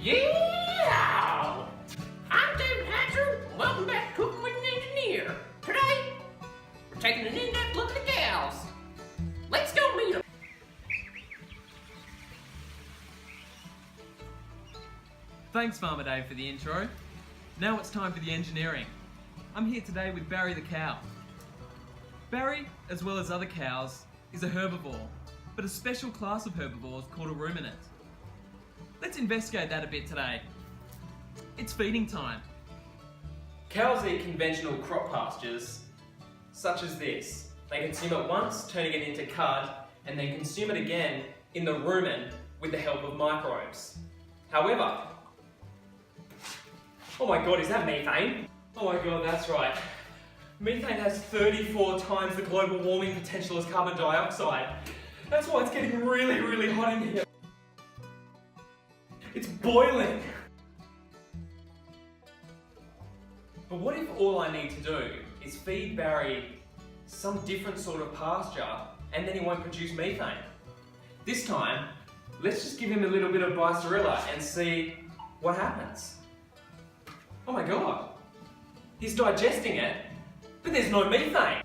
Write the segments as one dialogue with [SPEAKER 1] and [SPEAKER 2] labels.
[SPEAKER 1] Yeah! I'm David Hatcher. Welcome back to Cooking with an Engineer. Today, we're taking an in-depth look at the cows. Let's go meet them.
[SPEAKER 2] Thanks, Farmer Dave, for the intro. Now it's time for the engineering. I'm here today with Barry the cow. Barry, as well as other cows, is a herbivore, but a special class of herbivores called a ruminant. Let's investigate that a bit today. It's feeding time. Cows eat conventional crop pastures, such as this. They consume it once, turning it into cud, and then consume it again in the rumen with the help of microbes. However, oh my god, is that methane? Oh my god, that's right. Methane has 34 times the global warming potential as carbon dioxide. That's why it's getting really, really hot in here. It's boiling. But what if all I need to do is feed Barry some different sort of pasture and then he won't produce methane? This time, let's just give him a little bit of Bicerilla and see what happens. Oh my god, he's digesting it, but there's no methane.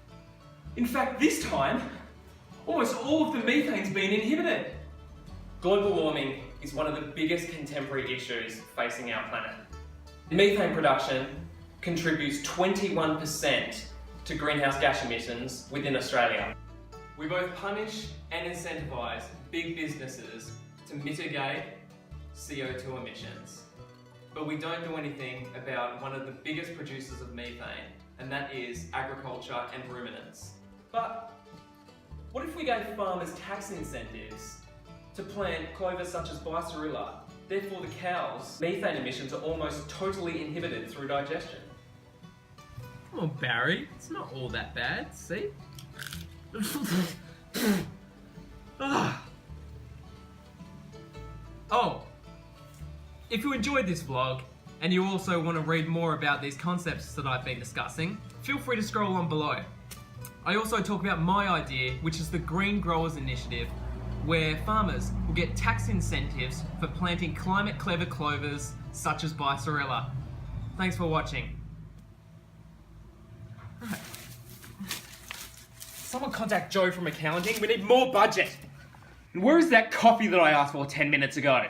[SPEAKER 2] In fact, this time, almost all of the methane's been inhibited. Global warming is one of the biggest contemporary issues facing our planet. Methane production contributes 21% to greenhouse gas emissions within Australia. We both punish and incentivise big businesses to mitigate CO2 emissions. But we don't do anything about one of the biggest producers of methane, and that is agriculture and ruminants. But what if we gave farmers tax incentives to plant clover such as Bicerilla? Therefore the cows' methane emissions are almost totally inhibited through digestion.
[SPEAKER 3] Come on, Barry. It's not all that bad, see? Oh, if you enjoyed this vlog, and you also want to read more about these concepts that I've been discussing, feel free to scroll on below. I also talk about my idea, which is the Green Growers Initiative, where farmers will get tax incentives for planting climate-clever clovers such as Bicerilla. Thanks for watching. Right. Someone contact Joe from accounting. We need more budget. And where is that coffee that I asked for 10 minutes ago?